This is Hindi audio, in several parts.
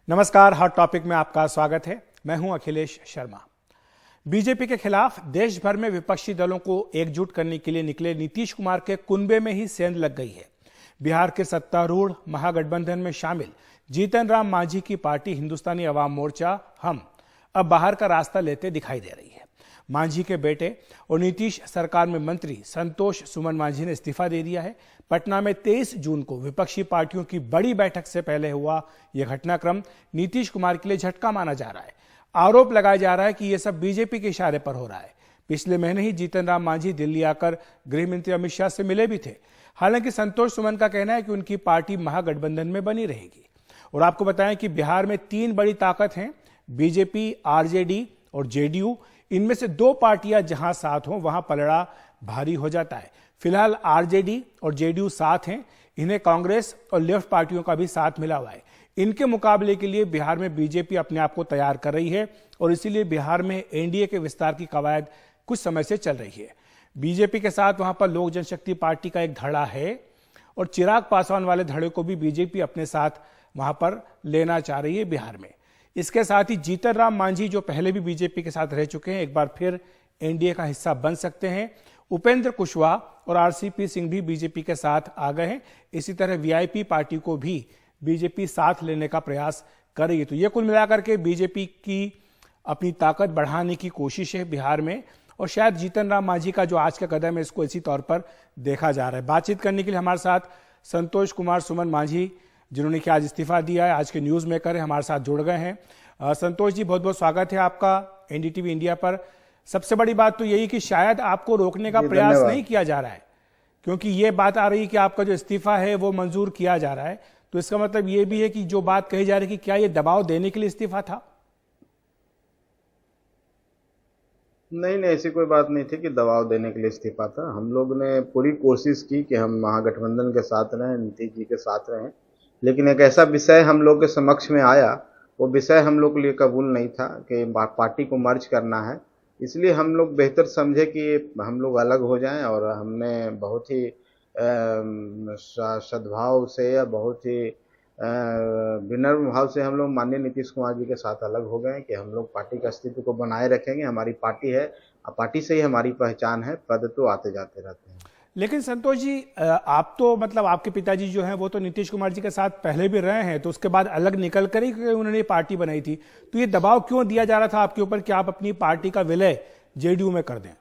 नमस्कार, हॉट टॉपिक में आपका स्वागत है। मैं हूं अखिलेश शर्मा। बीजेपी के खिलाफ देश भर में विपक्षी दलों को एकजुट करने के लिए निकले नीतीश कुमार के कुनबे में ही सेंध लग गई है। बिहार के सत्तारूढ़ महागठबंधन में शामिल जीतन राम मांझी की पार्टी हिंदुस्तानी अवाम मोर्चा हम अब बाहर का रास्ता लेते दिखाई दे रही है। मांझी के बेटे और नीतीश सरकार में मंत्री संतोष सुमन मांझी ने इस्तीफा दे दिया है। पटना में 23 जून को विपक्षी पार्टियों की बड़ी बैठक से पहले हुआ यह घटनाक्रम नीतीश कुमार के लिए झटका माना जा रहा है। आरोप लगाया जा रहा है कि यह सब बीजेपी के इशारे पर हो रहा है। पिछले महीने ही जीतन राम मांझी दिल्ली आकर गृह मंत्री अमित शाह से मिले भी थे। हालांकि संतोष सुमन का कहना है कि उनकी पार्टी महागठबंधन में बनी रहेगी। और आपको बताएं कि बिहार में 3 बड़ी ताकत हैं, बीजेपी, आरजेडी और जेडीयू। इनमें से 2 पार्टियां जहां साथ हों वहां पलड़ा भारी हो जाता है। फिलहाल आरजेडी और जेडीयू साथ हैं, इन्हें कांग्रेस और लेफ्ट पार्टियों का भी साथ मिला हुआ है। इनके मुकाबले के लिए बिहार में बीजेपी अपने आप को तैयार कर रही है और इसीलिए बिहार में एनडीए के विस्तार की कवायद कुछ समय से चल रही है। बीजेपी के साथ वहां पर लोक जनशक्ति पार्टी का एक धड़ा है और चिराग पासवान वाले धड़े को भी बीजेपी अपने साथ वहां पर लेना चाह रही है बिहार में। इसके साथ ही जीतन राम मांझी, जो पहले भी बीजेपी के साथ रह चुके हैं, एक बार फिर एनडीए का हिस्सा बन सकते हैं। उपेंद्र कुशवाहा और आरसीपी सिंह भी बीजेपी के साथ आ गए हैं। इसी तरह वीआईपी पार्टी को भी बीजेपी साथ लेने का प्रयास कर रही है। तो ये कुल मिलाकर के बीजेपी की अपनी ताकत बढ़ाने की कोशिश है बिहार में, और शायद जीतन राम मांझी का जो आज का कदम है इसको इसी तौर पर देखा जा रहा है। बातचीत करने के लिए हमारे साथ संतोष कुमार सुमन मांझी, जिन्होंने कि आज इस्तीफा दिया है, आज के न्यूज मेकर है, हमारे साथ जुड़ गए हैं। संतोष जी, बहुत बहुत स्वागत है आपका एनडीटीवी इंडिया पर। सबसे बड़ी बात तो यही कि शायद आपको रोकने का प्रयास नहीं किया जा रहा है, क्योंकि ये बात आ रही है कि आपका जो इस्तीफा है वो मंजूर किया जा रहा है। तो इसका मतलब ये भी है कि जो बात कही जा रही है कि क्या ये दबाव देने के लिए इस्तीफा था? नहीं, ऐसी कोई बात नहीं थी कि दबाव देने के लिए इस्तीफा था। हम लोग ने पूरी कोशिश की कि हम महागठबंधन के साथ रहें, नीतीश जी के साथ रहें, लेकिन एक ऐसा विषय हम लोग के समक्ष में आया, वो विषय हम लोग के लिए कबूल नहीं था कि पार्टी को मर्ज करना है। इसलिए हम लोग बेहतर समझे कि हम लोग अलग हो जाएं, और हमने बहुत ही सद्भाव से या बहुत ही विनम्र भाव से हम लोग माननीय नीतीश कुमार जी के साथ अलग हो गए कि हम लोग पार्टी के अस्तित्व को बनाए रखेंगे। हमारी पार्टी है, पार्टी से ही हमारी पहचान है, पद तो आते जाते रहते हैं। लेकिन संतोष जी, आप तो मतलब आपके पिताजी जो हैं वो तो नीतीश कुमार जी के साथ पहले भी रहे हैं, तो उसके बाद अलग निकल कर ही उन्होंने पार्टी बनाई थी। तो ये दबाव क्यों दिया जा रहा था आपके ऊपर कि आप अपनी पार्टी का विलय जेडीयू में कर दें?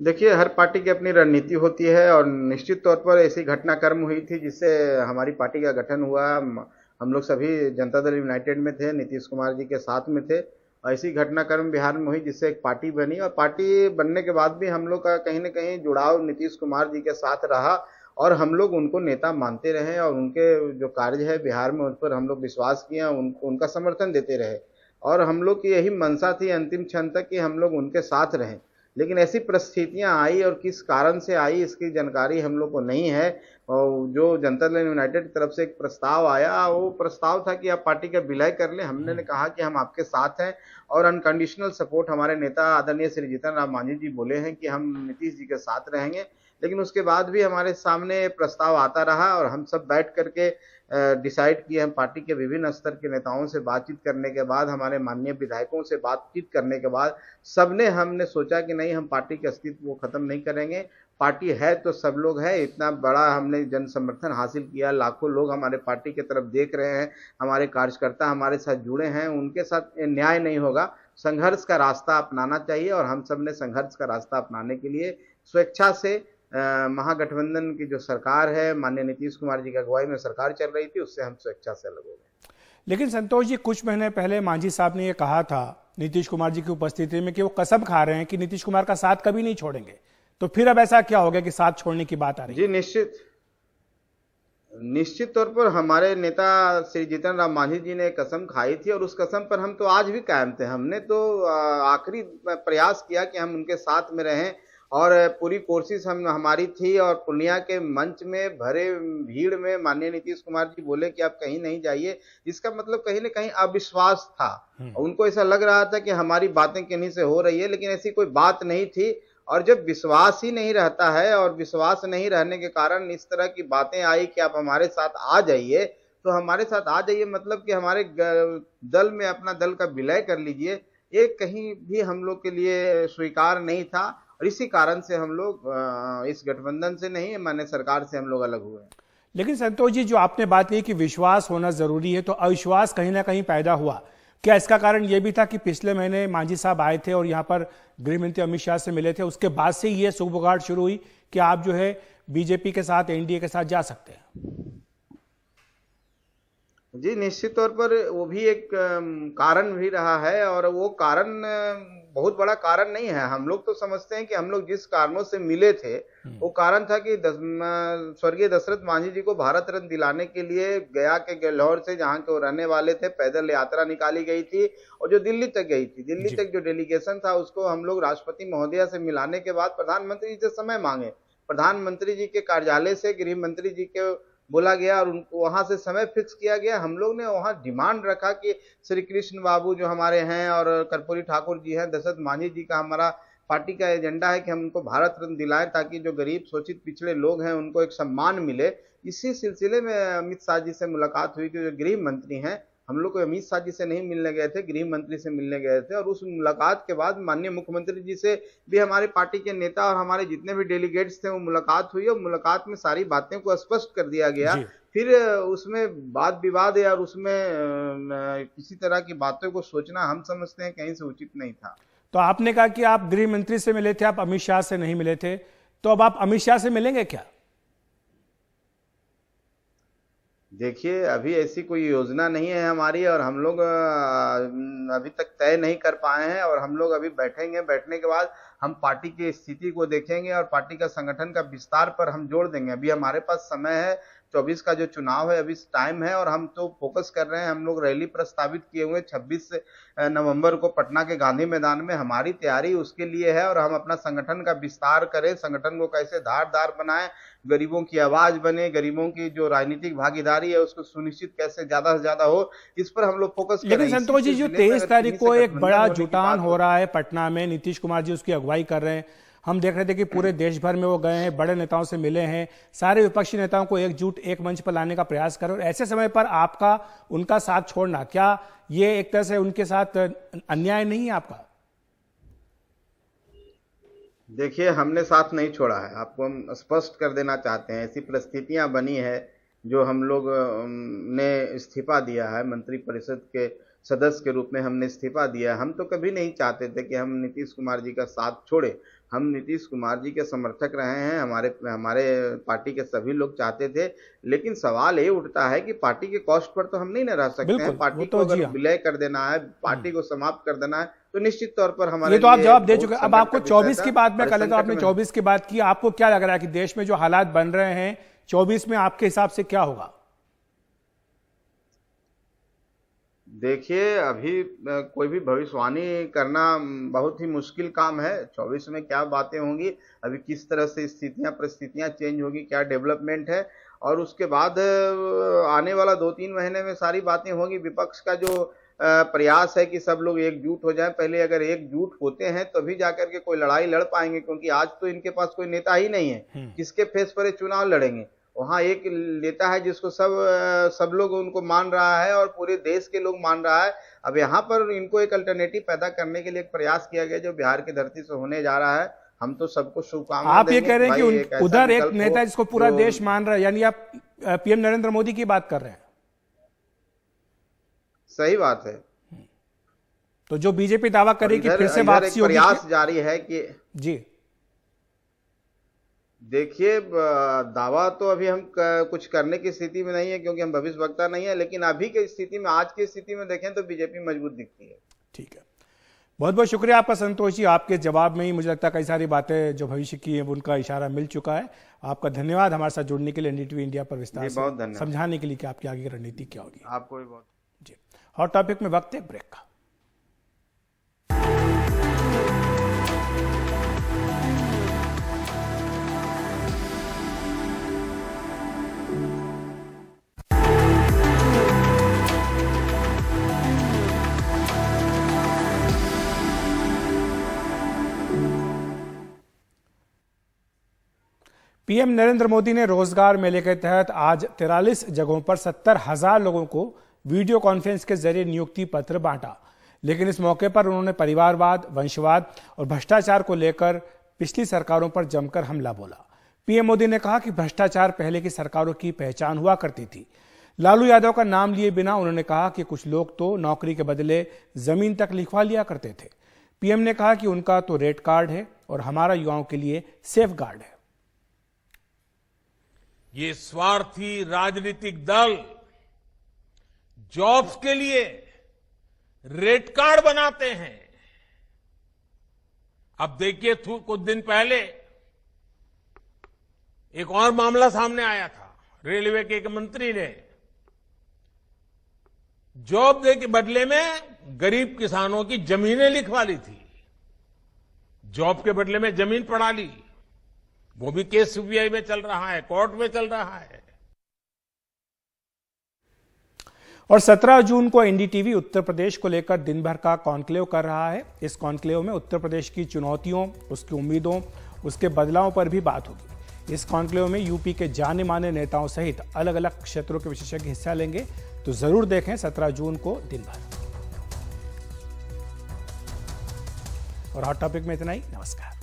देखिए, हर पार्टी की अपनी रणनीति होती है, और निश्चित तौर पर ऐसी घटनाक्रम हुई थी जिससे हमारी पार्टी का गठन हुआ। हम लोग सभी जनता दल यूनाइटेड में थे, नीतीश कुमार जी के साथ में थे। ऐसी घटनाक्रम बिहार में हुई जिससे एक पार्टी बनी, और पार्टी बनने के बाद भी हम लोग का कहीं न कहीं जुड़ाव नीतीश कुमार जी के साथ रहा, और हम लोग उनको नेता मानते रहे, और उनके जो कार्य है बिहार में उन पर हम लोग विश्वास किया, उनका समर्थन देते रहे। और हम लोग की यही मंशा थी अंतिम क्षण तक कि हम लोग उनके साथ रहें। लेकिन ऐसी परिस्थितियां आई, और किस कारण से आई इसकी जानकारी हम लोग को नहीं है। और जो जनता दल यूनाइटेड की तरफ से एक प्रस्ताव आया, वो प्रस्ताव था कि आप पार्टी का विलय कर लें। हमने कहा कि हम आपके साथ हैं, और अनकंडीशनल सपोर्ट हमारे नेता आदरणीय श्री जीतन राम मांझी जी बोले हैं कि हम नीतीश जी के साथ रहेंगे। लेकिन उसके बाद भी हमारे सामने प्रस्ताव आता रहा, और हम सब बैठ करके डिसाइड किए। हम पार्टी के विभिन्न स्तर के नेताओं से बातचीत करने के बाद, हमारे माननीय विधायकों से बातचीत करने के बाद, सबने हमने सोचा कि नहीं, हम पार्टी के अस्तित्व को खत्म नहीं करेंगे। पार्टी है तो सब लोग हैं। इतना बड़ा हमने जन समर्थन हासिल किया, लाखों लोग हमारे पार्टी की तरफ देख रहे हैं, हमारे कार्यकर्ता हमारे साथ जुड़े हैं। उनके साथ न्याय नहीं होगा, संघर्ष का रास्ता अपनाना चाहिए, और हम सब ने संघर्ष का रास्ता अपनाने के लिए स्वेच्छा से महागठबंधन की जो सरकार है, माननीय नीतीश कुमार जी की अगुवाई में सरकार चल रही थी, उससे हम स्वेच्छा से अलग हो गए। लेकिन संतोष जी, कुछ महीने पहले मांझी साहब ने यह कहा था नीतीश कुमार जी की उपस्थिति में कि वो कसम खा रहे हैं कि नीतीश कुमार का साथ कभी नहीं छोड़ेंगे। तो फिर अब ऐसा क्या हो गया कि साथ छोड़ने की बात आ रही है? जी, निश्चित तौर पर हमारे नेता श्री जीतन राम मांझी जी ने कसम खाई थी, और उस कसम पर हम तो आज भी कायम थे। हमने तो आखिरी प्रयास किया कि हम उनके साथ में रहें, और पूरी कोशिश हमारी थी। और पूर्णिया के मंच में भरे भीड़ में माननीय नीतीश कुमार जी बोले कि आप कहीं नहीं जाइए। इसका मतलब कहीं न कहीं अविश्वास था। उनको ऐसा लग रहा था कि हमारी बातें किन्हीं से हो रही है, लेकिन ऐसी कोई बात नहीं थी। और जब विश्वास ही नहीं रहता है, और विश्वास नहीं रहने के कारण इस तरह की बातें आई कि आप हमारे साथ आ जाइए, तो हमारे साथ आ जाइए, मतलब कि हमारे दल में अपना दल का विलय कर लीजिए, ये कहीं भी हम लोग के लिए स्वीकार नहीं था। और इसी कारण से हम लोग इस गठबंधन से नहीं, माने सरकार से हम लोग अलग हुए हैं। लेकिन संतोष जी, जो आपने बात की कि विश्वास होना जरूरी है, तो अविश्वास कहीं ना कहीं पैदा हुआ। क्या इसका कारण यह भी था कि पिछले महीने मांझी साहब आए थे और यहां पर गृह मंत्री अमित शाह से मिले थे, उसके बाद से ही यह सुगबुगाहट शुरू हुई कि आप जो है बीजेपी के साथ, एनडीए के साथ जा सकते हैं? जी, निश्चित तौर पर वो भी एक कारण भी रहा है, और वो कारण बहुत बड़ा कारण नहीं है। हम लोग तो समझते हैं कि हम लोग जिस कारणों से मिले थे, वो कारण था कि स्वर्गीय दशरथ मांझी जी को भारत रत्न दिलाने के लिए गया के गहलोर से, जहाँ के वो रहने वाले थे, पैदल यात्रा निकाली गई थी, और जो दिल्ली तक गई थी, दिल्ली तक जो डेलीगेशन था, उसको हम लोग राष्ट्रपति महोदया से मिलाने के बाद प्रधानमंत्री जी से समय मांगे। प्रधानमंत्री जी के कार्यालय से गृह मंत्री जी के बोला गया और उनको वहां से समय फिक्स किया गया। हम लोग ने वहां डिमांड रखा कि श्री कृष्ण बाबू जो हमारे हैं और कर्पूरी ठाकुर जी हैं, दशरथ मांझी जी का, हमारा पार्टी का एजेंडा है कि हम उनको भारत रत्न दिलाएं, ताकि जो गरीब शोषित पिछड़े लोग हैं उनको एक सम्मान मिले। इसी सिलसिले में अमित शाह जी से मुलाकात हुई थी, जो गृह मंत्री हैं। हम लोग को अमित शाह जी से नहीं मिलने गए थे, गृह मंत्री से मिलने गए थे। और उस मुलाकात के बाद माननीय मुख्यमंत्री जी से भी हमारे पार्टी के नेता और हमारे जितने भी डेलीगेट्स थे, वो मुलाकात हुई, और मुलाकात में सारी बातें को स्पष्ट कर दिया गया। फिर उसमें वाद विवाद या उसमें किसी तरह की बातों को सोचना हम समझते हैं कहीं से उचित नहीं था। तो आपने कहा कि आप गृह मंत्री से मिले थे, आप अमित शाह से नहीं मिले थे, तो अब आप अमित शाह से मिलेंगे क्या? देखिए, अभी ऐसी कोई योजना नहीं है हमारी, और हम लोग अभी तक तय नहीं कर पाए हैं। और हम लोग अभी बैठेंगे, बैठने के बाद हम पार्टी की स्थिति को देखेंगे और पार्टी का संगठन का विस्तार पर हम जोड़ देंगे। अभी हमारे पास समय है, 24 का जो चुनाव है, अभी टाइम है, और हम तो फोकस कर रहे हैं। हम लोग रैली प्रस्तावित किए हुए 26 नवंबर को पटना के गांधी मैदान में। हमारी तैयारी उसके लिए है, और हम अपना संगठन का विस्तार करें, संगठन को कैसे धारदार बनाएं, गरीबों की आवाज बने, गरीबों की जो राजनीतिक भागीदारी है उसको सुनिश्चित कैसे ज्यादा से ज्यादा हो, इस पर हम लोग फोकस करें। लेकिन संतोष जी, जो 23 तारीख को एक बड़ा जुटान हो रहा है पटना में, नीतीश कुमार जी उसकी अगुवाई कर रहे हैं, हम देख रहे थे कि पूरे देश भर में वो गए हैं, बड़े नेताओं से मिले हैं, सारे विपक्षी नेताओं को एकजुट एक मंच पर लाने का प्रयास कर रहे हैं। ऐसे समय पर आपका उनका साथ छोड़ना, क्या ये एक तरह से उनके साथ अन्याय नहीं है आपका? देखिए, हमने साथ नहीं छोड़ा है, आपको हम स्पष्ट कर देना चाहते हैं। ऐसी परिस्थितियां बनी है जो हम लोग ने इस्तीफा दिया है, मंत्री परिषद के सदस्य के रूप में हमने इस्तीफा दिया है। हम तो कभी नहीं चाहते थे कि हम नीतीश कुमार जी का साथ छोड़े। हम नीतीश कुमार जी के समर्थक रहे हैं, हमारे पार्टी के सभी लोग चाहते थे। लेकिन सवाल ये उठता है कि पार्टी के कॉस्ट पर तो हम नहीं न रह सकते हैं। पार्टी को अगर विलय कर देना है, पार्टी को समाप्त कर देना है, तो निश्चित तौर पर हमारे ये तो आप जवाब दे चुके हैं। अब आपको 24 की बात में कर लेता हूं, आपने 24 की बात की, आपको क्या लग रहा है कि देश में जो हालात बन रहे हैं 24 में आपके हिसाब से क्या होगा? देखिए, अभी कोई भी भविष्यवाणी करना बहुत ही मुश्किल काम है। 24 में क्या बातें होंगी, अभी किस तरह से स्थितियां परिस्थितियां चेंज होगी, क्या डेवलपमेंट है, और उसके बाद आने वाला 2-3 महीने में सारी बातें होंगी। विपक्ष का जो प्रयास है कि सब लोग एकजुट हो जाएं, पहले अगर एकजुट होते हैं तभी जाकर के कोई लड़ाई लड़ पाएंगे, क्योंकि आज तो इनके पास कोई नेता ही नहीं है। किसके फेस पर ये चुनाव लड़ेंगे? वहां एक नेता है जिसको सब लोग उनको मान रहा है, और पूरे देश के लोग मान रहा है। अब यहाँ पर इनको एक अल्टरनेटिव पैदा करने के लिए एक प्रयास किया गया, जो बिहार की धरती से होने जा रहा है। हम तो सबको शुभकामनाएं आप ये कह रहे हैं कि उधर एक नेता जिसको पूरा देश मान रहा है, यानी आप पीएम नरेंद्र मोदी की बात कर रहे हैं? सही बात है। तो जो बीजेपी दावा करी कि फिर से वापसी होगी, प्रयास जारी है कि जी देखिए, दावा तो अभी हम कुछ करने की स्थिति में नहीं है, क्योंकि हम भविष्यवक्ता नहीं है। लेकिन अभी की स्थिति में, आज की स्थिति में देखें तो बीजेपी मजबूत दिखती है। ठीक है, बहुत बहुत शुक्रिया आपका संतोष जी। आपके जवाब में ही मुझे लगता है कई सारी बातें जो भविष्य की है उनका इशारा मिल चुका है। आपका धन्यवाद हमारे साथ जुड़ने के लिए, एनडीटीवी इंडिया पर विस्तार से समझाने के लिए कि आपकी आगे की रणनीति क्या होगी। आपको भी बहुत जी। हॉट टॉपिक में वक्त है एक ब्रेक का। पीएम नरेंद्र मोदी ने रोजगार मेले के तहत आज 43 जगहों पर 70,000 लोगों को वीडियो कॉन्फ्रेंस के जरिए नियुक्ति पत्र बांटा। लेकिन इस मौके पर उन्होंने परिवारवाद, वंशवाद और भ्रष्टाचार को लेकर पिछली सरकारों पर जमकर हमला बोला। पीएम मोदी ने कहा कि भ्रष्टाचार पहले की सरकारों की पहचान हुआ करती थी। लालू यादव का नाम लिए बिना उन्होंने कहा कि कुछ लोग तो नौकरी के बदले जमीन तक लिखवा लिया करते थे। पीएम ने कहा कि उनका तो रेड कार्ड है और हमारा युवाओं के लिए सेफ गार्ड है। ये स्वार्थी राजनीतिक दल जॉब्स के लिए रेड कार्ड बनाते हैं। अब देखिए, कुछ दिन पहले एक और मामला सामने आया था। रेलवे के एक मंत्री ने जॉब दे के बदले में गरीब किसानों की जमीनें लिखवा ली थी। जॉब के बदले में जमीन पड़ा ली। वो भी केस सीबीआई में चल रहा है, कोर्ट में चल रहा है। और 17 जून को एनडीटीवी उत्तर प्रदेश को लेकर दिन भर का कॉन्क्लेव कर रहा है। इस कॉन्क्लेव में उत्तर प्रदेश की चुनौतियों, उसकी उम्मीदों, उसके बदलावों पर भी बात होगी। इस कॉन्क्लेव में यूपी के जाने माने नेताओं सहित अलग अलग क्षेत्रों के विशेषज्ञ हिस्सा लेंगे। तो जरूर देखें 17 जून को दिन भर। और हॉट टॉपिक में इतना ही। नमस्कार।